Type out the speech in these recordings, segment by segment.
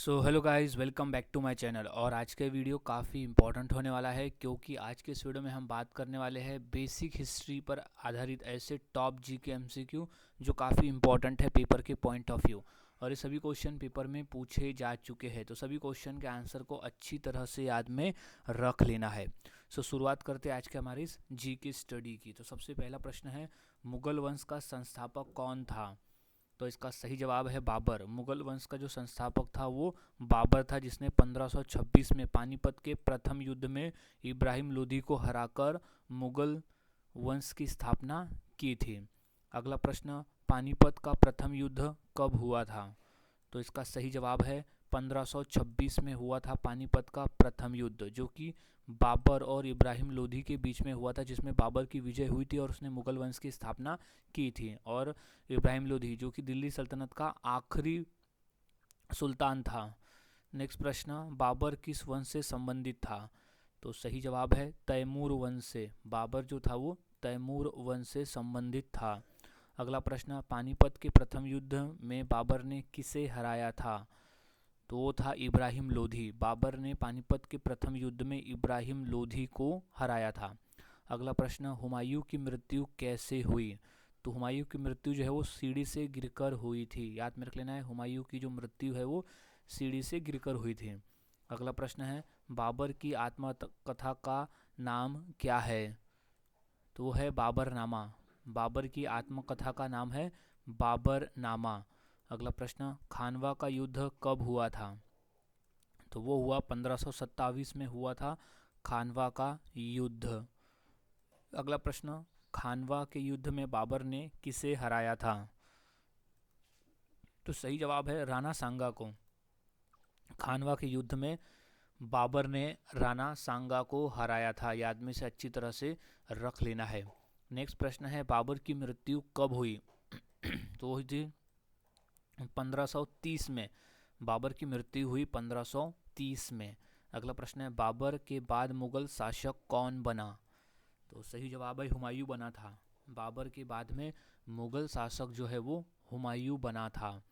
So hello guys, welcome back to my channel. और आज का वीडियो काफ़ी इंपॉर्टेंट होने वाला है क्योंकि आज के इस वीडियो में हम बात करने वाले हैं बेसिक हिस्ट्री पर आधारित ऐसे टॉप जी के एमसीक्यू जो काफ़ी इंपॉर्टेंट है पेपर के पॉइंट ऑफ व्यू। और ये सभी क्वेश्चन पेपर में पूछे जा चुके हैं, तो सभी क्वेश्चन के आंसर को अच्छी तरह से याद में रख लेना है। सो शुरुआत करते हैं आज के हमारी इस जी के स्टडी की। तो सबसे पहला प्रश्न है, मुगल वंश का संस्थापक कौन था? तो इसका सही जवाब है बाबर। मुगल वंश का जो संस्थापक था वो बाबर था, जिसने 1526 में पानीपत के प्रथम युद्ध में इब्राहिम लोदी को हराकर मुगल वंश की स्थापना की थी। अगला प्रश्न, पानीपत का प्रथम युद्ध कब हुआ था? तो इसका सही जवाब है 1526 में हुआ था पानीपत का प्रथम युद्ध, जो कि बाबर और इब्राहिम लोधी के बीच में हुआ था, जिसमें बाबर की विजय हुई थी और उसने मुगल वंश की स्थापना की थी। और इब्राहिम लोधी जो कि दिल्ली सल्तनत का आखिरी सुल्तान था। नेक्स्ट प्रश्न, बाबर किस वंश से संबंधित था? तो सही जवाब है तैमूर वंश से। बाबर जो था वो तैमूर वंश से संबंधित था। अगला प्रश्न, पानीपत के प्रथम युद्ध में बाबर ने किसे हराया था? तो वो था इब्राहिम लोधी। बाबर ने पानीपत के प्रथम युद्ध में इब्राहिम लोधी को हराया था। अगला प्रश्न, हुमायूं की मृत्यु कैसे हुई? तो हुमायूं की मृत्यु जो है वो सीढ़ी से गिरकर हुई थी। याद में रख लेना है, हुमायूं की जो मृत्यु है वो सीढ़ी से गिरकर हुई थी। अगला प्रश्न है, बाबर की आत्मकथा का नाम क्या है? तो वो है बाबरनामा। बाबर की आत्मकथा का नाम है बाबरनामा। अगला प्रश्न, खानवा का युद्ध कब हुआ था? तो वो हुआ 1527 में हुआ था खानवा का युद्ध। अगला प्रश्न, खानवा के युद्ध में बाबर ने किसे हराया था? तो सही जवाब है राणा सांगा को। खानवा के युद्ध में बाबर ने राणा सांगा को हराया था। याद में से अच्छी तरह से रख लेना है। नेक्स्ट प्रश्न है, बाबर की मृत्यु कब हुई? तो हुई थी 1530 में। बाबर की मृत्यु हुई 1530 में। अगला प्रश्न है, बाबर के बाद मुगल शासक कौन बना? तो सही जवाब है हुमायूं बना था। बाबर के बाद में मुगल शासक जो है वो हुमायूं बना था।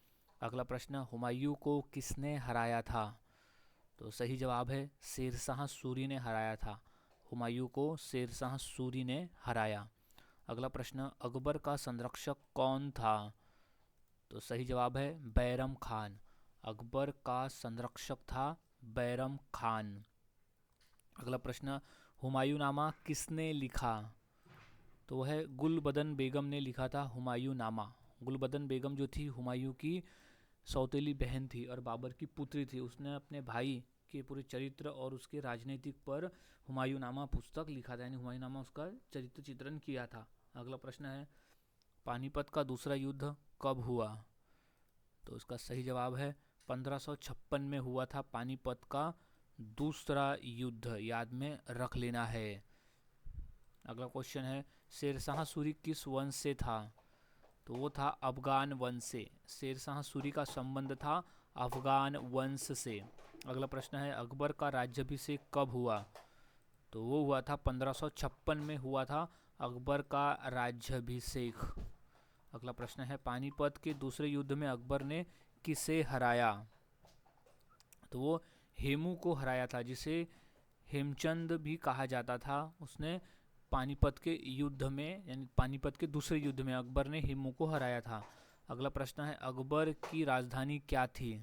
अगला प्रश्न, हुमायूं को किसने हराया था? तो सही जवाब है शेरशाह सूरी ने हराया था। हुमायूं को शेरशाह सूरी ने हराया। अगला प्रश्न, अकबर का संरक्षक कौन था? तो सही जवाब है बैरम खान। अकबर का संरक्षक था बैरम खान। अगला प्रश्न, हुमायूंनामा किसने लिखा? तो वह गुलबदन बेगम ने लिखा था हुमायूंनामा। गुलबदन बेगम जो थी हुमायूं की सौतेली बहन थी और बाबर की पुत्री थी। उसने अपने भाई के पूरे चरित्र और उसके राजनीतिक पर हुमायूंनामा पुस्तक लिखा था, यानी हुमायूंनामा उसका चरित्र चित्रण किया था। अगला प्रश्न है, पानीपत का दूसरा युद्ध कब हुआ? तो इसका सही जवाब है 1556 में हुआ था पानीपत का दूसरा युद्ध। याद में रख लेना है। अगला क्वेश्चन है, शेरशाह सूरी किस वंश से था? तो वो था अफगान वंश से। शेरशाह सूरी का संबंध था अफगान वंश से। अगला प्रश्न है, अकबर का राज्याभिषेक कब हुआ? तो वो हुआ था 1556 में हुआ था अकबर का राज्याभिषेक। अगला प्रश्न है, पानीपत के दूसरे युद्ध में अकबर ने किसे हराया? तो वो हेमू को हराया था, जिसे हेमचंद भी कहा जाता था। उसने पानीपत के युद्ध में, यानी पानीपत के दूसरे युद्ध में अकबर ने हेमू को हराया था। अगला प्रश्न है, अकबर की राजधानी क्या थी?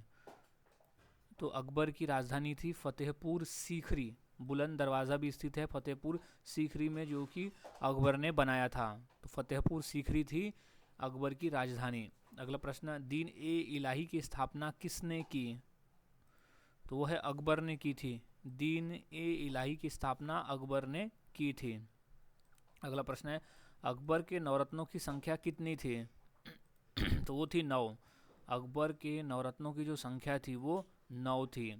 तो अकबर की राजधानी थी फतेहपुर सीकरी। बुलंद दरवाज़ा भी स्थित है फतेहपुर सीकरी में, जो कि अकबर ने बनाया था। तो फतेहपुर सीकरी थी अकबर की राजधानी। अगला प्रश्न, दीन ए इलाही की स्थापना किसने की? तो वो है अकबर ने की थी। दीन ए इलाही की स्थापना अकबर ने की थी। अगला प्रश्न है, अकबर के नवरत्नों की संख्या कितनी थी? तो वो थी 9। अकबर के नवरत्नों की जो संख्या थी वो 9 थी।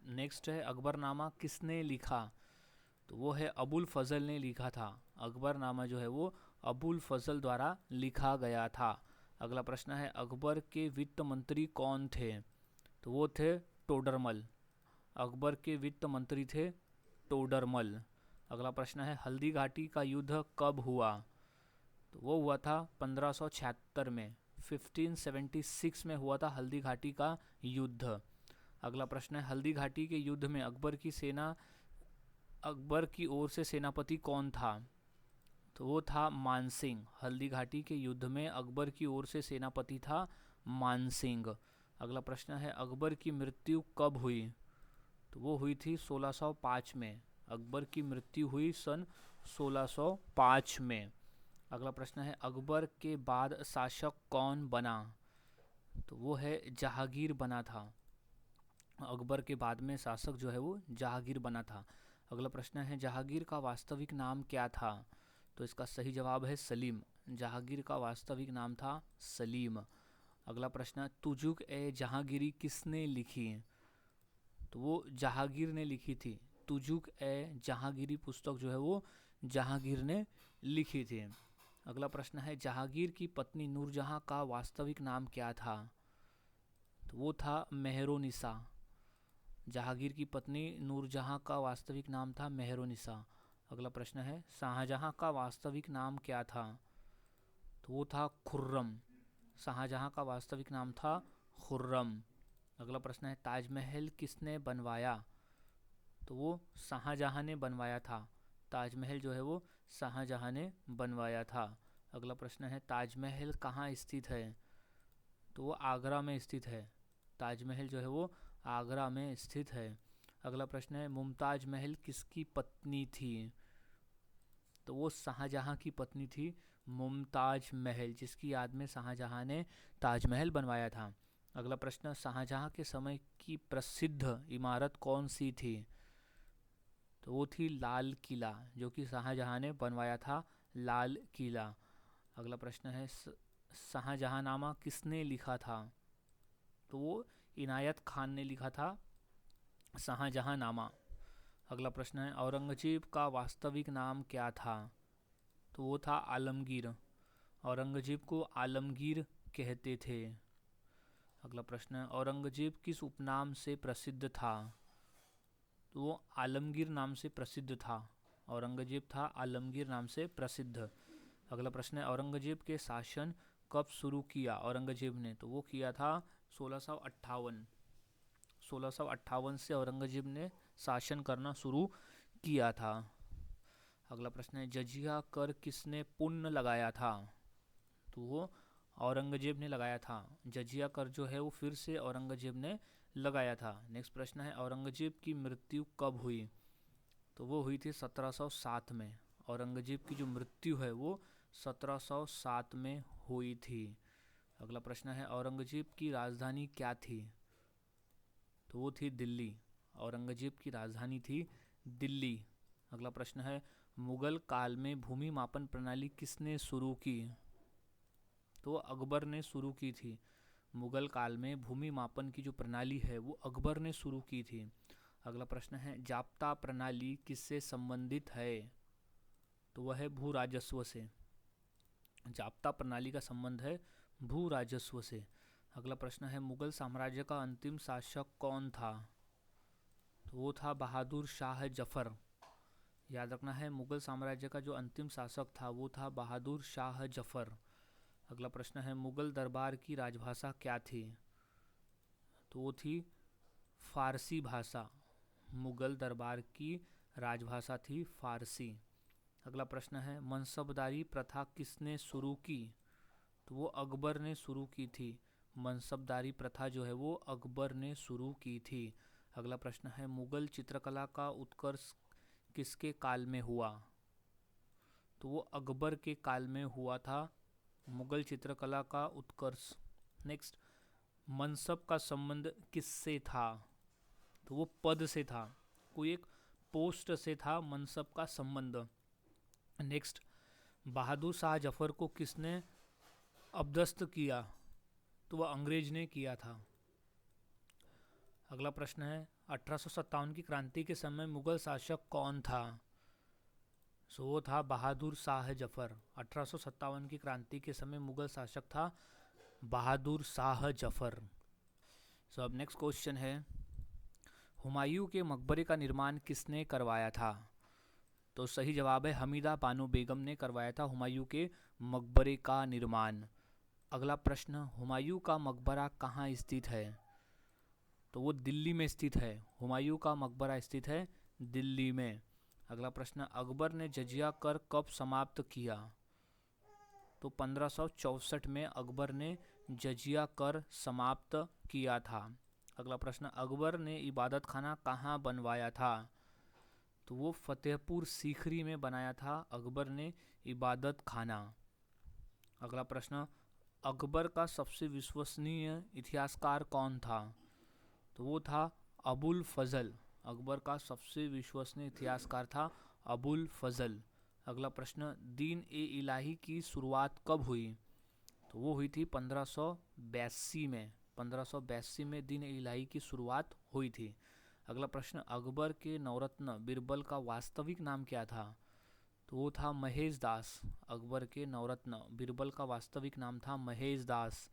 नेक्स्ट है, अकबरनामा किसने लिखा? तो वो है अबुल फजल ने लिखा था। अकबरनामा जो है वो अबुल फजल द्वारा लिखा गया था। अगला प्रश्न है, अकबर के वित्त मंत्री कौन थे? तो वो थे टोडरमल। अकबर के वित्त मंत्री थे टोडरमल। अगला प्रश्न है, हल्दी घाटी का युद्ध कब हुआ? तो वो हुआ था 1576 में। 1576 में हुआ था हल्दी घाटी का युद्ध। अगला प्रश्न है हल्दी घाटी के युद्ध में अकबर की ओर से सेनापति कौन था? तो वो था मानसिंह। हल्दी घाटी के युद्ध में अकबर की ओर से सेनापति था मानसिंह। अगला प्रश्न है अकबर की मृत्यु कब हुई? तो वो हुई थी 1605 में। अकबर की मृत्यु हुई सन 1605 में। अगला प्रश्न है अकबर के बाद शासक कौन बना? तो वो है जहांगीर बना था। अकबर के बाद में शासक जो है वो जहांगीर बना था। अगला प्रश्न है जहांगीर का वास्तविक नाम क्या था? तो इसका सही जवाब है सलीम। जहांगीर का वास्तविक नाम था सलीम। अगला प्रश्न तुजुक ए जहांगीरी किसने लिखी? तो वो जहांगीर ने लिखी थी। तुजुक ए जहांगीरी पुस्तक जो है वो जहांगीर ने लिखी थी। अगला प्रश्न है जहांगीर की पत्नी नूरजहां का वास्तविक नाम क्या था? तो वो था मेहरुन्निसा। जहांगीर की पत्नी नूरजहां का वास्तविक नाम था मेहरुन्निसा। अगला प्रश्न है शाहजहां का वास्तविक नाम क्या था? तो वो था खुर्रम। शाहजहां का वास्तविक नाम था खुर्रम। अगला प्रश्न है ताजमहल किसने बनवाया? तो वो शाहजहां ने बनवाया था। ताजमहल जो है वो शाहजहां ने बनवाया था। अगला प्रश्न है ताजमहल कहाँ स्थित है? तो वो आगरा में स्थित है। ताजमहल जो है वो आगरा में स्थित है। अगला प्रश्न है मुमताज महल किसकी पत्नी थी? तो वो शाहजहां की पत्नी थी मुमताज महल, जिसकी याद में शाहजहां ने ताजमहल बनवाया था। अगला प्रश्न शाहजहां के समय की प्रसिद्ध इमारत कौन सी थी? तो वो थी लाल किला, जो कि शाहजहां ने बनवाया था, लाल किला। अगला प्रश्न है शाहजहांनामा किसने लिखा था? तो वो इनायत खान ने लिखा था शाहजहांनामा। अगला प्रश्न है औरंगजेब का वास्तविक नाम क्या था? तो वो था आलमगीर। औरंगजेब को आलमगीर कहते थे। अगला प्रश्न है औरंगजेब किस उपनाम से प्रसिद्ध था? तो वो आलमगीर नाम से प्रसिद्ध था। औरंगजेब था आलमगीर नाम से प्रसिद्ध। अगला प्रश्न है औरंगजेब के शासन कब शुरू किया औरंगजेब ने? तो वो किया था 1658। 1658 से औरंगजेब ने शासन करना शुरू किया था। अगला प्रश्न है जजिया कर किसने पुनः लगाया था? तो वो औरंगजेब ने लगाया था। जजिया कर जो है वो फिर से औरंगजेब ने लगाया था। नेक्स्ट प्रश्न है औरंगजेब की मृत्यु कब हुई? तो वो हुई थी 1707 में। औरंगजेब की जो मृत्यु है वो 1707 में हुई थी। अगला प्रश्न है औरंगजेब की राजधानी क्या थी? तो वो थी दिल्ली। औरंगजेब की राजधानी थी दिल्ली। अगला प्रश्न है मुगल काल में भूमि मापन प्रणाली किसने शुरू की? तो अकबर ने शुरू की थी। मुगल काल में भूमि मापन की जो प्रणाली है वो अकबर ने शुरू की थी। अगला प्रश्न है जाप्ता प्रणाली किससे संबंधित है? तो वह है भू राजस्व से। जाप्ता प्रणाली का संबंध है भू राजस्व से। अगला प्रश्न है मुगल साम्राज्य का अंतिम शासक कौन था? तो वो था बहादुर शाह जफर। याद रखना है मुगल साम्राज्य का जो अंतिम शासक था वो था बहादुर शाह जफर। अगला प्रश्न है मुगल दरबार की राजभाषा क्या थी? तो वो थी फारसी भाषा। मुगल दरबार की राजभाषा थी फारसी। अगला प्रश्न है मनसबदारी प्रथा किसने शुरू की? तो वो अकबर ने शुरू की थी। मनसबदारी प्रथा जो है वो अकबर ने शुरू की थी। अगला प्रश्न है मुगल चित्रकला का उत्कर्ष किसके काल में हुआ? तो वो अकबर के काल में हुआ था मुगल चित्रकला का उत्कर्ष। नेक्स्ट मनसब का संबंध किससे था? तो वो पद से था, कोई एक पोस्ट से था मनसब का संबंध। नेक्स्ट बहादुर शाह जफर को किसने अपदस्थ किया? तो वह अंग्रेज ने किया था। अगला प्रश्न है 1857 की क्रांति के समय मुगल शासक कौन था? सो वो था बहादुर शाह जफर। 1857 की क्रांति के समय मुगल शासक था बहादुर शाह जफर। सो अब नेक्स्ट क्वेश्चन है हुमायूं के मकबरे का निर्माण किसने करवाया था? तो सही जवाब है हमीदा बानो बेगम ने करवाया था हुमायूं के मकबरे का निर्माण। अगला प्रश्न हुमायूं का मकबरा कहाँ स्थित है? तो वो दिल्ली में स्थित है। हुमायूं का मकबरा स्थित है दिल्ली में। अगला प्रश्न, अकबर ने जजिया कर कब समाप्त किया? तो 1564 में अकबर ने जजिया कर समाप्त किया था। अगला प्रश्न, अकबर ने इबादत खाना कहाँ बनवाया था? तो वो फतेहपुर सीकरी में बनाया था अकबर ने इबादत खाना। अगला प्रश्न, अकबर का सबसे विश्वसनीय इतिहासकार कौन था? तो वो था अबुल फजल। अकबर का सबसे विश्वसनीय इतिहासकार था अबुल फजल। अगला प्रश्न, दीन ए इलाही की शुरुआत कब हुई? तो वो हुई थी 1582 में। 1582 में दीन ए इलाही की शुरुआत हुई थी। अगला प्रश्न, अकबर के नवरत्न बीरबल का वास्तविक नाम क्या था? तो वो था महेश दास। अकबर के नवरत्न बीरबल का वास्तविक नाम था महेश दास।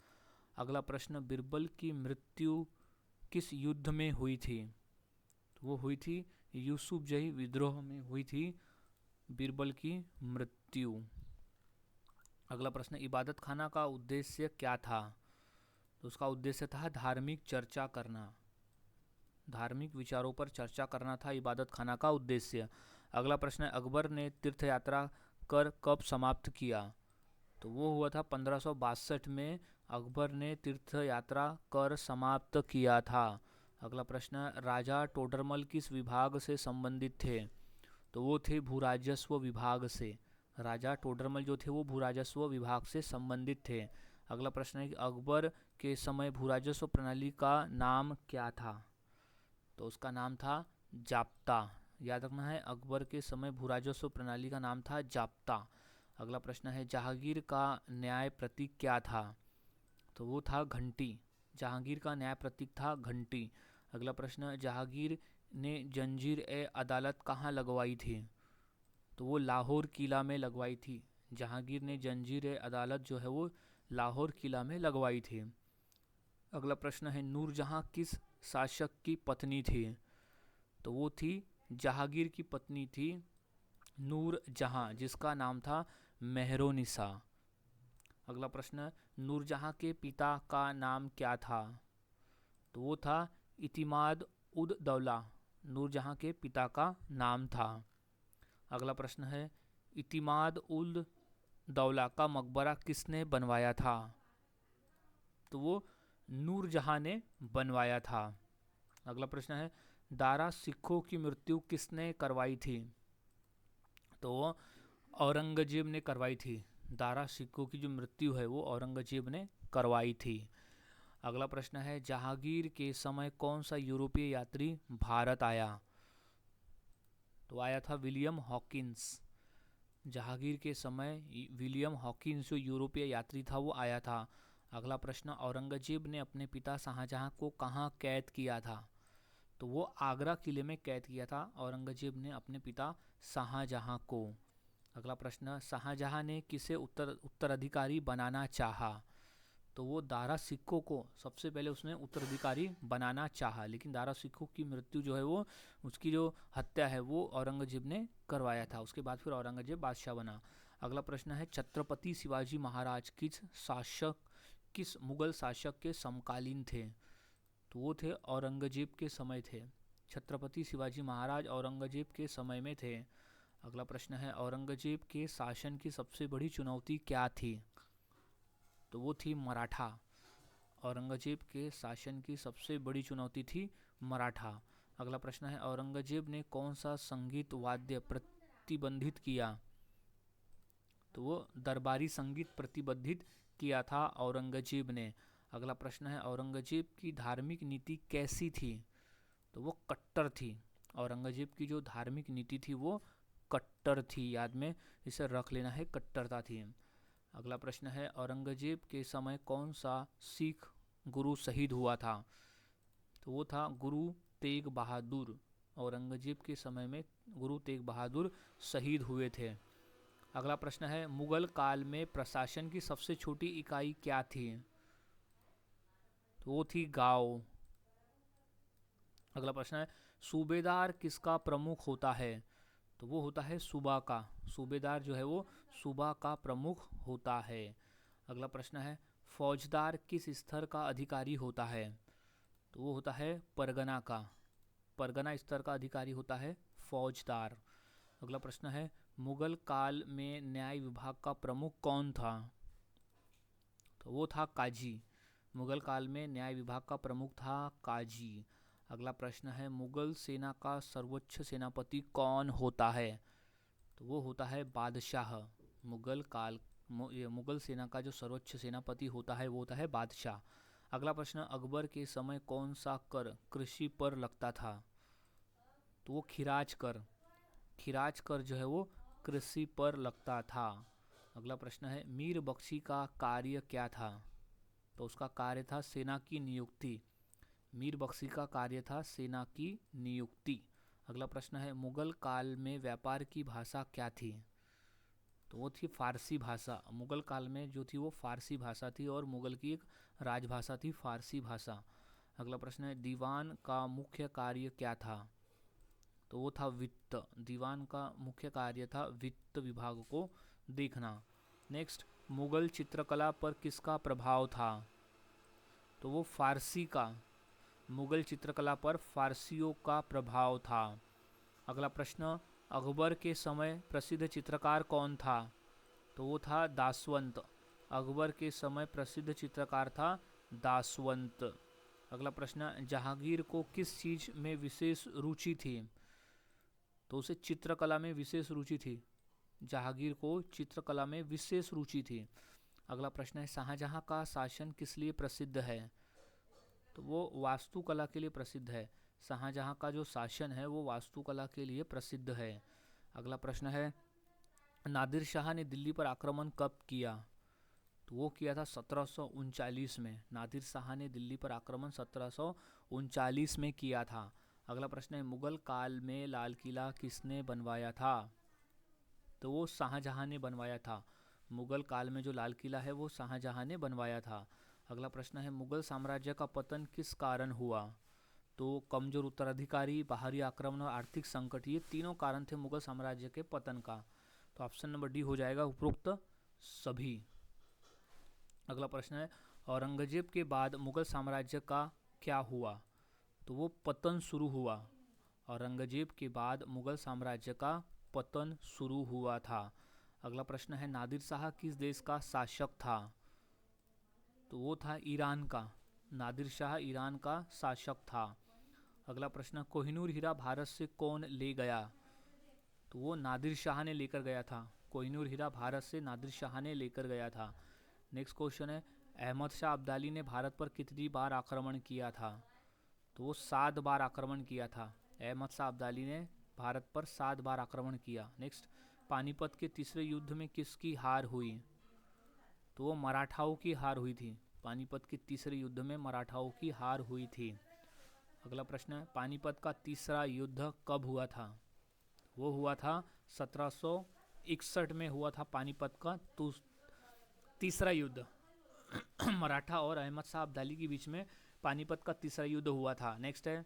अगला प्रश्न, बीरबल की मृत्यु किस युद्ध में हुई थी? तो वो हुई थी यूसुफजही विद्रोह में हुई थी बीरबल की मृत्यु। अगला प्रश्न, इबादत खाना का उद्देश्य क्या था? तो उसका उद्देश्य था धार्मिक चर्चा करना। धार्मिक विचारों पर चर्चा करना था इबादत खाना का उद्देश्य। अगला प्रश्न है, अकबर ने तीर्थ यात्रा कर कब समाप्त किया? तो वो हुआ था 1562 में अकबर ने तीर्थ यात्रा कर समाप्त किया था। अगला प्रश्न, राजा टोडरमल किस विभाग से संबंधित थे? तो वो थे भूराजस्व विभाग से। राजा टोडरमल जो थे वो भूराजस्व विभाग से संबंधित थे। अगला प्रश्न है कि अकबर के समय भूराजस्व प्रणाली का नाम क्या था? तो उसका नाम था जाप्ता। याद रखना है, अकबर के समय भूराजस्व प्रणाली का नाम था जाप्ता। अगला प्रश्न है, जहांगीर का न्याय प्रतीक क्या था? तो वो था घंटी। जहांगीर का न्याय प्रतीक था घंटी। अगला प्रश्न, जहांगीर ने जंजीर ए अदालत कहाँ लगवाई थी? तो वो लाहौर किला में लगवाई थी। जहांगीर ने जंजीर ए अदालत जो है वो लाहौर किला में लगवाई थी। अगला प्रश्न है, नूरजहां किस शासक की पत्नी थी? तो वो थी जहांगीर की पत्नी थी नूरजहां, जिसका नाम था मेहरोनिसा। अगला प्रश्न, नूरजहां के पिता का नाम क्या था? तो वो था इतिमाद उद दौला। नूरजहां के पिता का नाम था। अगला प्रश्न है, इतिमाद उल दौला का मकबरा किसने बनवाया था? तो वो नूरजहां ने बनवाया था। अगला प्रश्न है, दारा सिखों की मृत्यु किसने करवाई थी? तो वो औरंगजेब ने करवाई थी। दारा सिखों की जो मृत्यु है वो औरंगजेब ने करवाई थी। अगला प्रश्न है, जहांगीर के समय कौन सा यूरोपीय यात्री भारत आया? तो आया था विलियम हॉकिंस। जहांगीर के समय विलियम हॉकिंस जो यूरोपीय यात्री था वो आया था। अगला प्रश्न, औरंगजेब ने अपने पिता शाहजहां को कहाँ कैद किया था? तो वो आगरा किले में कैद किया था औरंगजेब ने अपने पिता शाहजहां को। अगला प्रश्न, शाहजहां ने किसे उत्तराधिकारी बनाना चाहा? तो वो दारा सिक्को को सबसे पहले उसने उत्तराधिकारी बनाना चाहा, लेकिन दारा सिक्को की मृत्यु जो है वो, उसकी जो हत्या है वो औरंगजेब ने करवाया था। उसके बाद फिर औरंगजेब बादशाह बना। अगला प्रश्न है, छत्रपति शिवाजी महाराज किस मुगल शासक के समकालीन थे? तो वो थे औरंगजेब के समय थे। छत्रपति शिवाजी महाराज औरंगजेब के समय में थे। अगला प्रश्न है, औरंगजेब के शासन की सबसे बड़ी चुनौती क्या थी? तो वो थी मराठा। औरंगजेब के शासन की सबसे बड़ी चुनौती थी मराठा। अगला प्रश्न है, औरंगजेब ने कौन सा संगीत वाद्य प्रतिबंधित किया? तो वो दरबारी संगीत प्रतिबंधित किया था औरंगजेब ने। अगला प्रश्न है, औरंगजेब की धार्मिक नीति कैसी थी? तो वो कट्टर थी। औरंगजेब की जो धार्मिक नीति थी वो कट्टर थी। याद में इसे रख लेना है, कट्टरता थी। अगला प्रश्न है, औरंगजेब के समय कौन सा सिख गुरु शहीद हुआ था? तो वो था गुरु तेग बहादुर। औरंगजेब के समय में गुरु तेग बहादुर शहीद हुए थे। अगला प्रश्न है, मुगल काल में प्रशासन की सबसे छोटी इकाई क्या थी? तो वो थी गांव। अगला प्रश्न है, सूबेदार किसका प्रमुख होता है? तो वो होता है सूबा का। सूबेदार जो है वो सूबा का प्रमुख होता है। अगला प्रश्न है, फौजदार किस स्तर का अधिकारी होता है? तो वो होता है परगना का। परगना स्तर का अधिकारी होता है फौजदार। अगला प्रश्न है, मुगल काल में न्याय विभाग का प्रमुख कौन था? तो वो था काजी। मुगल काल में न्याय विभाग का प्रमुख था काजी। अगला प्रश्न है, मुगल सेना का सर्वोच्च सेनापति कौन होता है? तो वो होता है बादशाह। मुगल सेना का जो सर्वोच्च सेनापति होता है वो होता है बादशाह। अगला प्रश्न, अकबर के समय कौन सा कर कृषि पर लगता था? तो वो खिराज कर। खिराज कर जो है वो कृषि पर लगता था। अगला प्रश्न है, मीर बख्शी का कार्य क्या था? तो उसका कार्य था सेना की नियुक्ति। मीर बख्शी का कार्य था सेना की नियुक्ति। अगला प्रश्न है, मुगल काल में व्यापार की भाषा क्या थी? तो वो थी फारसी भाषा। मुगल काल में जो थी वो फारसी भाषा थी और मुगल की एक राजभाषा थी फारसी भाषा। अगला प्रश्न है, दीवान का मुख्य कार्य क्या था? तो वो था वित्त। दीवान का मुख्य कार्य था वित्त विभाग को देखना। नेक्स्ट, मुगल चित्रकला पर किसका प्रभाव था? तो वो फारसी का। मुगल चित्रकला पर फारसियों का प्रभाव था। अगला प्रश्न, अकबर के समय प्रसिद्ध चित्रकार कौन था? तो वो था दासवंत। अकबर के समय प्रसिद्ध चित्रकार था दासवंत। अगला प्रश्न, जहांगीर को किस चीज़ में विशेष रुचि थी? तो उसे चित्रकला में विशेष रुचि थी। जहांगीर को चित्रकला में विशेष रुचि थी। अगला प्रश्न है, शाहजहां का शासन किस लिए प्रसिद्ध है? तो वो वास्तुकला के लिए प्रसिद्ध है। शाहजहां का जो शासन है वो वास्तुकला के लिए प्रसिद्ध है। अगला प्रश्न है, नादिर शाह ने दिल्ली पर आक्रमण कब किया? तो वो किया था 1739 में। नादिर शाह ने दिल्ली पर आक्रमण 1739 में किया था। अगला प्रश्न है, मुगल काल में लाल किला किसने बनवाया था? तो वो शाहजहां ने बनवाया था। मुगल काल में जो लाल किला है वो शाहजहां ने बनवाया था। अगला प्रश्न है, मुगल साम्राज्य का पतन किस कारण हुआ? तो कमजोर उत्तराधिकारी, बाहरी आक्रमण और आर्थिक संकट, ये तीनों कारण थे मुगल साम्राज्य के पतन का। तो ऑप्शन नंबर डी हो जाएगा उपरोक्त सभी। अगला प्रश्न है, औरंगजेब के बाद मुगल साम्राज्य का क्या हुआ? तो वो पतन शुरू हुआ। औरंगजेब के बाद मुगल साम्राज्य का पतन शुरू हुआ था। अगला प्रश्न है, नादिर शाह किस देश का शासक था? तो वो था ईरान का। नादिर शाह ईरान का शासक था। अगला प्रश्न, कोहिनूर हीरा भारत से कौन ले गया? तो वो नादिर शाह ने लेकर गया था। कोहिनूर हीरा भारत से नादिर शाह ने लेकर गया था। नेक्स्ट क्वेश्चन है, अहमद शाह अब्दाली ने भारत पर कितनी बार आक्रमण किया था? तो वो 7 बार आक्रमण किया था। अहमद शाह अब्दाली ने भारत पर 7 बार आक्रमण किया। नेक्स्ट, पानीपत के तीसरे युद्ध में किसकी हार हुई? तो वो मराठाओं की हार हुई थी। पानीपत के तीसरे युद्ध में मराठाओं की हार हुई थी। अगला प्रश्न है, पानीपत का तीसरा युद्ध कब हुआ था? वो हुआ था 1761 में हुआ था पानीपत का तीसरा युद्ध। मराठा और अहमद शाह अब्दाली के बीच में पानीपत का तीसरा युद्ध हुआ था। नेक्स्ट है,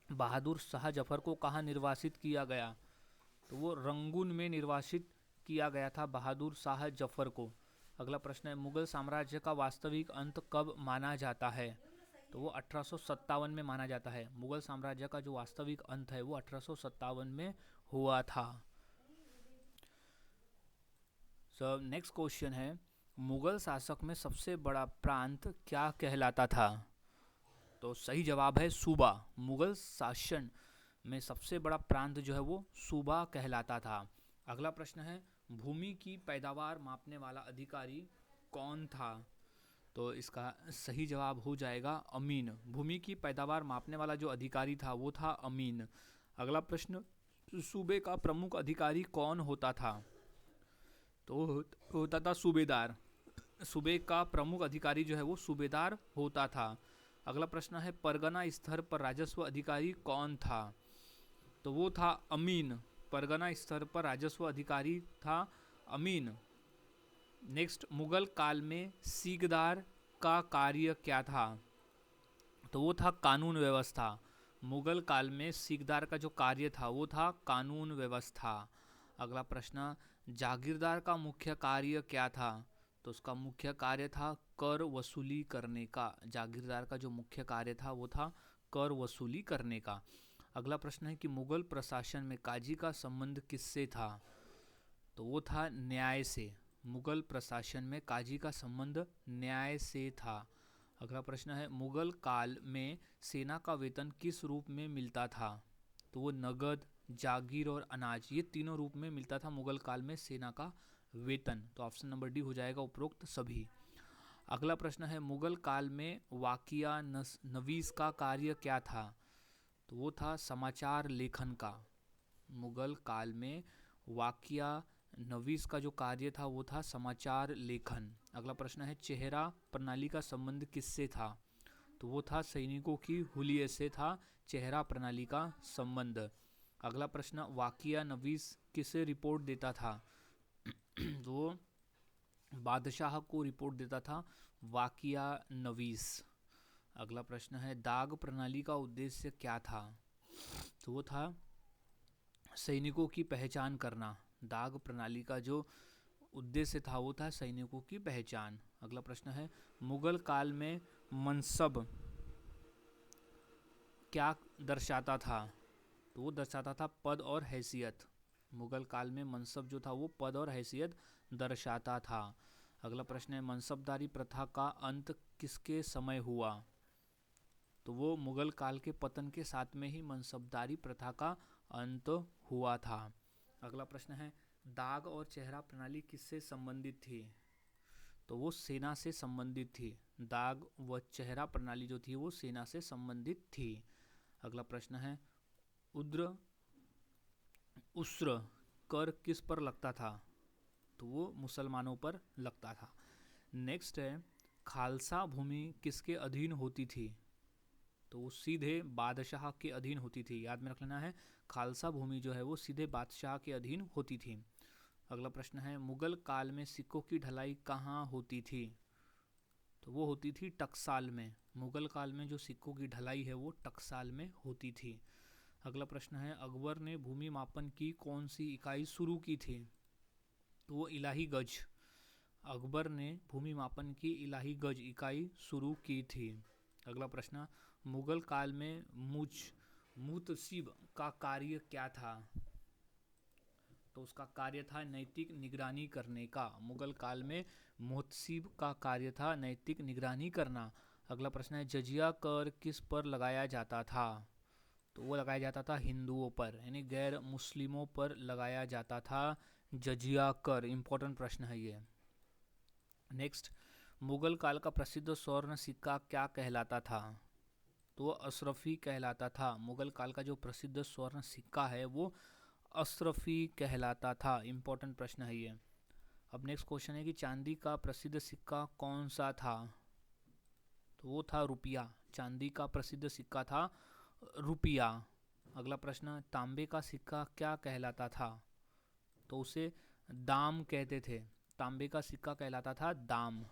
बहादुर शाह जफर को कहाँ निर्वासित किया गया? तो वो रंगून में निर्वासित किया गया था बहादुर शाह जफर को। अगला प्रश्न है, मुगल साम्राज्य का वास्तविक अंत कब माना जाता है? तो वो 1857 में माना जाता है। मुगल साम्राज्य का जो वास्तविक अंत है वो 1857 में हुआ था। नेक्स्ट क्वेश्चन है, मुगल शासक में सबसे बड़ा प्रांत क्या कहलाता था? तो सही जवाब है सूबा। मुगल शासन में सबसे बड़ा प्रांत जो है वो सूबा कहलाता था। अगला प्रश्न है, भूमि की पैदावार मापने वाला अधिकारी कौन था? तो इसका सही जवाब हो जाएगा अमीन। भूमि की पैदावार मापने वाला जो अधिकारी था वो था अमीन। अगला प्रश्न, सूबे का प्रमुख अधिकारी कौन होता था? तो होता था सूबेदार। सूबे का प्रमुख अधिकारी जो है वो सूबेदार होता था। अगला प्रश्न है, परगना स्तर पर राजस्व अधिकारी कौन था? तो वो था अमीन। परगना स्तर पर राजस्व अधिकारी था अमीन। नेक्स्ट, मुगल काल में सीकदार का कार्य क्या था? तो वो था कानून व्यवस्था। मुगल काल में सीकदार का जो कार्य था वो था कानून व्यवस्था। अगला प्रश्न, जागीरदार का मुख्य कार्य क्या था? तो उसका मुख्य कार्य था कर वसूली करने का। जागीरदार का जो मुख्य कार्य था वो था कर वसूली करने का। अगला प्रश्न है कि मुगल प्रशासन में काजी का संबंध किससे था? तो वो था न्याय से। मुगल प्रशासन में काजी का संबंध न्याय से था। अगला प्रश्न है मुगल काल में सेना का वेतन किस रूप में मिलता था? तो वो नगद, जागीर और अनाज, ये तीनों रूप में मिलता था मुगल काल में सेना का वेतन। तो ऑप्शन नंबर डी हो जाएगा उपरोक्त सभी। अगला प्रश्न है मुगल काल में वाकिया नवीस का कार्य क्या था? तो वो था समाचार लेखन का। मुगल काल में वाकिया नवीस का जो कार्य था वो था समाचार लेखन। अगला प्रश्न है चेहरा प्रणाली का संबंध किससे था? तो वो था सैनिकों की हुलिये से था चेहरा प्रणाली का संबंध। अगला प्रश्न वाकिया नवीस किसे रिपोर्ट देता था? तो बादशाह को रिपोर्ट देता था वाकिया नवीस। अगला प्रश्न है दाग प्रणाली का उद्देश्य क्या था? तो वो था सैनिकों की पहचान करना। दाग प्रणाली का जो उद्देश्य था वो था सैनिकों की पहचान। अगला प्रश्न है मुगल काल में मनसब क्या दर्शाता था? तो वो दर्शाता था पद और हैसियत। मुगल काल में मनसब जो था वो पद और हैसियत दर्शाता था। अगला प्रश्न है मनसबदारी प्रथा का अंत किसके समय हुआ? तो वो मुगल काल के पतन के साथ में ही मनसबदारी प्रथा का अंत हुआ था। अगला प्रश्न है दाग और चेहरा प्रणाली किससे संबंधित थी? तो वो सेना से संबंधित थी। दाग व चेहरा प्रणाली जो थी वो सेना से संबंधित थी। अगला प्रश्न है उस्र कर किस पर लगता था? तो वो मुसलमानों पर लगता था। नेक्स्ट है खालसा भूमि किसके अधीन होती थी? तो वो सीधे बादशाह के अधीन होती थी। याद में रख लेना है खालसा भूमि जो है वो सीधे बादशाह के अधीन होती थी। अगला प्रश्न है मुगल काल में सिक्कों की ढलाई कहाँ होती थी? तो वो होती थी टकसाल में। मुगल काल में जो सिक्कों की ढलाई है वो टकसाल में होती थी। अगला प्रश्न है अकबर ने भूमि मापन की कौन सी इकाई शुरू की थी? तो वो इलाही गज। अकबर ने भूमि मापन की इलाही गज इकाई शुरू की थी। अगला प्रश्न मुगल काल में मुतसिब का कार्य क्या था? तो उसका कार्य था नैतिक निगरानी करने का। मुगल काल में मुतसिब का कार्य था नैतिक निगरानी करना। अगला प्रश्न है जजिया कर किस पर लगाया जाता था? तो वो लगाया जाता था हिंदुओं पर, यानी गैर मुस्लिमों पर लगाया जाता था जजिया कर। इंपॉर्टेंट प्रश्न है ये। नेक्स्ट मुगल काल का प्रसिद्ध स्वर्ण सिक्का क्या कहलाता था? तो वो अशरफी कहलाता था। मुगल काल का जो प्रसिद्ध स्वर्ण सिक्का है वो अशरफी कहलाता था। इंपॉर्टेंट प्रश्न है ये। अब नेक्स्ट क्वेश्चन है कि चांदी का प्रसिद्ध सिक्का कौन सा था? तो वो था रुपया। चांदी का प्रसिद्ध सिक्का था रुपया। अगला प्रश्न तांबे का सिक्का क्या कहलाता था? तो उसे दाम कहते थे। तांबे का सिक्का कहलाता था दाम।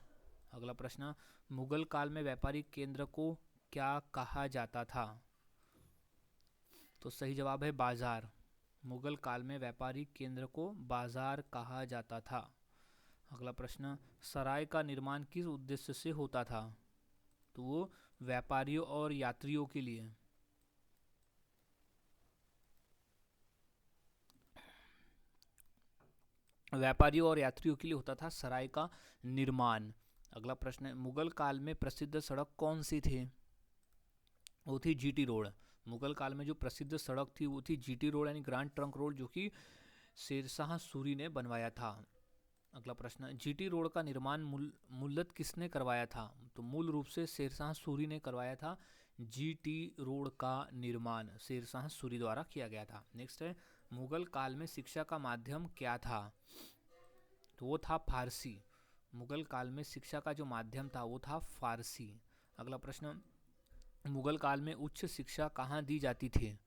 अगला प्रश्न मुगल काल में व्यापारिक केंद्र को क्या कहा जाता था? तो सही जवाब है बाजार। मुगल काल में व्यापारिक केंद्र को बाजार कहा जाता था। अगला प्रश्न सराय का निर्माण किस उद्देश्य से होता था? तो वो व्यापारियों और यात्रियों के लिए। व्यापारियों और यात्रियों के लिए होता था सराय का निर्माण। अगला प्रश्न है मुगल काल में प्रसिद्ध सड़क कौन सी थी? वो थी जीटी रोड। मुगल काल में जो प्रसिद्ध सड़क थी वो थी जीटी रोड, यानी ग्रांड ट्रंक रोड, जो कि शेरशाह सूरी ने बनवाया था। अगला प्रश्न जीटी रोड का निर्माण मुल्लत किसने करवाया था? तो मूल रूप से शेरशाह सूरी ने करवाया था। जीटी रोड का निर्माण शेरशाह सूरी द्वारा किया गया था। नेक्स्ट है मुगल काल में शिक्षा का माध्यम क्या था? तो वो था फारसी। मुगल काल में शिक्षा का जो माध्यम था वो था फारसी। अगला प्रश्न मुगल काल में उच्च शिक्षा कहाँ दी जाती थी?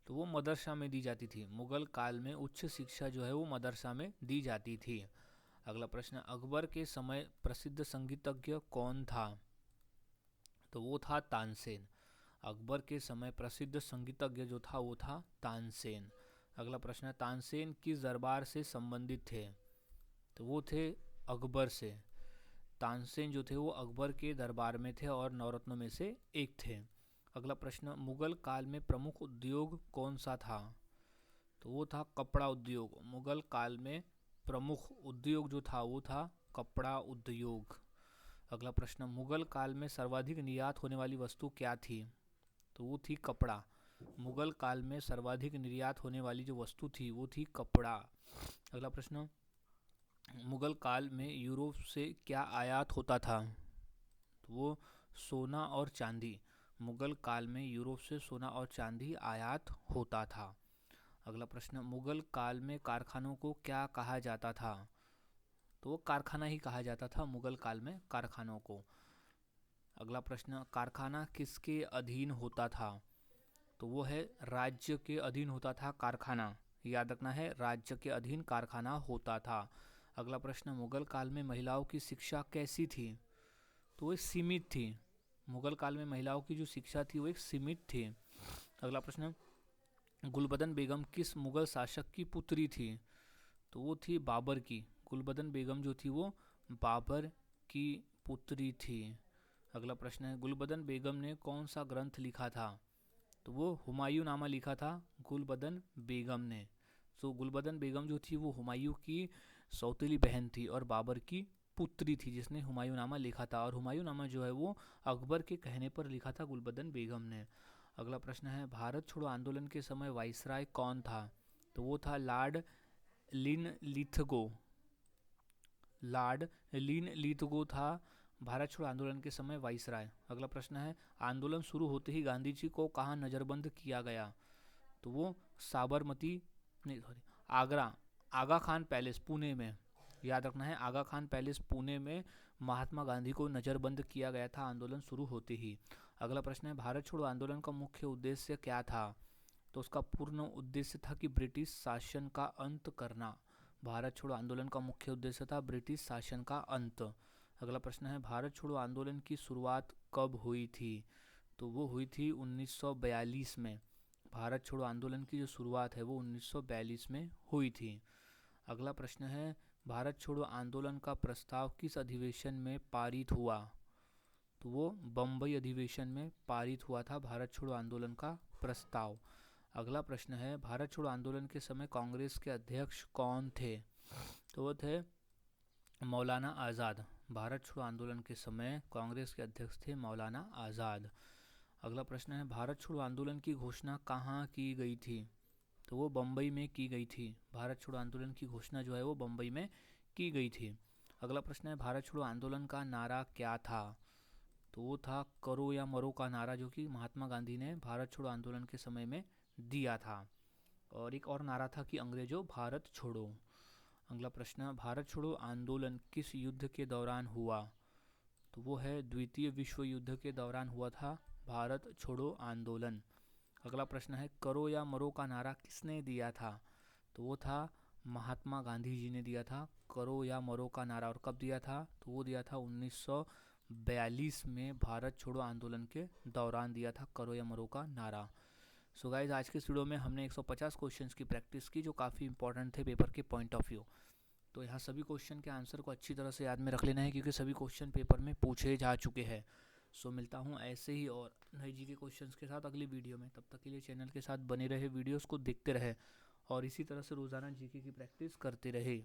तो वो मदरसा में दी जाती थी। मुगल काल में उच्च शिक्षा जो है वो मदरसा में दी जाती थी। अगला प्रश्न अकबर के समय प्रसिद्ध संगीतज्ञ कौन था? तो वो था तानसेन। अकबर के समय प्रसिद्ध संगीतज्ञ जो था वो था तानसेन। अगला प्रश्न तानसेन किस दरबार से संबंधित थे? तो वो थे अकबर से। तानसेन जो थे वो अकबर के दरबार में थे और नवरत्नों में से एक थे। अगला प्रश्न, मुगल काल में प्रमुख उद्योग कौन सा था? तो वो था कपड़ा उद्योग। मुगल काल में प्रमुख उद्योग जो था वो था कपड़ा उद्योग। अगला प्रश्न, मुगल काल में सर्वाधिक निर्यात होने वाली वस्तु क्या थी? तो वो थी कपड़ा। मुगल काल में सर्वाधिक निर्यात होने वाली जो वस्तु थी वो थी कपड़ा। अगला प्रश्न, मुगल काल में यूरोप से क्या आयात होता था? तो वो सोना और चांदी। मुगल काल में यूरोप से सोना और चांदी आयात होता था। अगला प्रश्न, मुगल काल में कारखानों को क्या कहा जाता था? तो वो कारखाना ही कहा जाता था मुगल काल में कारखानों को। अगला प्रश्न, कारखाना किसके अधीन होता था? तो वो है राज्य के अधीन होता था कारखाना। याद रखना है, राज्य के अधीन कारखाना होता था। अगला प्रश्न, मुगल काल में महिलाओं की शिक्षा कैसी थी? तो वो सीमित थी। मुगल काल में महिलाओं की जो शिक्षा थी वो एक सीमित थी। अगला प्रश्न, गुलबदन बेगम किस मुगल शासक की पुत्री थी? तो वो थी बाबर की। गुलबदन बेगम जो थी वो बाबर की पुत्री थी। अगला प्रश्न है, गुलबदन बेगम ने कौन सा ग्रंथ लिखा था? तो वो हुमायूं नामा लिखा था गुलबदन बेगम ने। सो गुलबदन बेगम जो थी वो हुमायूं की सौतेली बहन थी और बाबर की पुत्री थी जिसने हुमायूं नामा लिखा था। और हुमायूं नामा जो है वो अकबर के कहने पर लिखा था गुलबदन बेगम ने। अगला प्रश्न है, भारत छोड़ो आंदोलन के समय वाइसराय कौन था? तो वो था लॉर्ड लिनलिथगो। लॉर्ड लिनलिथगो था भारत छोड़ो आंदोलन के समय वाइसराय। अगला प्रश्न है, आंदोलन शुरू होते ही गांधी जी को कहाँ नज़रबंद किया गया? तो वो साबरमती नहीं सॉरी आगरा आगा खान पैलेस पुणे में। याद रखना है, आगा खान पैलेस पुणे में महात्मा गांधी को नज़रबंद किया गया था आंदोलन शुरू होते ही। अगला प्रश्न है, भारत छोड़ो आंदोलन का मुख्य उद्देश्य क्या था? तो उसका पूर्ण उद्देश्य था कि ब्रिटिश शासन का अंत करना। भारत छोड़ो आंदोलन का मुख्य उद्देश्य था ब्रिटिश शासन का अंत। अगला प्रश्न है, भारत छोड़ो आंदोलन की शुरुआत कब हुई थी? तो वो हुई थी 1942 में। भारत छोड़ो आंदोलन की जो शुरुआत है वो 1942 में हुई थी। अगला प्रश्न है, भारत छोड़ो आंदोलन का प्रस्ताव किस अधिवेशन में पारित हुआ? तो वो बम्बई अधिवेशन में पारित हुआ था भारत छोड़ो आंदोलन का प्रस्ताव। अगला प्रश्न है, भारत छोड़ो आंदोलन के समय कांग्रेस के अध्यक्ष कौन थे? तो वो थे मौलाना आज़ाद। भारत छोड़ो आंदोलन के समय कांग्रेस के अध्यक्ष थे मौलाना आज़ाद। अगला प्रश्न है, भारत छोड़ो आंदोलन की घोषणा कहाँ की गई थी? तो वो बम्बई में की गई थी। भारत छोड़ो आंदोलन की घोषणा जो है वो बम्बई में की गई थी। अगला प्रश्न है, भारत छोड़ो आंदोलन का नारा क्या था? तो वो था करो या मरो का नारा, जो कि महात्मा गांधी ने भारत छोड़ो आंदोलन के समय में दिया था। और एक और नारा था कि अंग्रेजों भारत छोड़ो। अगला प्रश्न, भारत छोड़ो आंदोलन किस युद्ध के दौरान हुआ? तो वो है द्वितीय विश्व युद्ध के दौरान हुआ था भारत छोड़ो आंदोलन। अगला प्रश्न है, करो या मरो का नारा किसने दिया था? तो वो था महात्मा गांधी जी ने दिया था करो या मरो का नारा। और कब दिया था? तो वो दिया था 1942 में भारत छोड़ो आंदोलन के दौरान दिया था करो या मरो का नारा। सो गाइज, आज के इस वीडियो में हमने 150 क्वेश्चंस की प्रैक्टिस की जो काफ़ी इंपॉर्टेंट थे पेपर के पॉइंट ऑफ व्यू। तो यहाँ सभी क्वेश्चन के आंसर को अच्छी तरह से याद में रख लेना है क्योंकि सभी क्वेश्चन पेपर में पूछे जा चुके हैं। सो मिलता हूँ ऐसे ही और नई जी के क्वेश्चंस के साथ अगली वीडियो में। तब तक के लिए चैनल के साथ बने रहे, वीडियोस को देखते रहे और इसी तरह से रोज़ाना जीके की प्रैक्टिस करते रहे।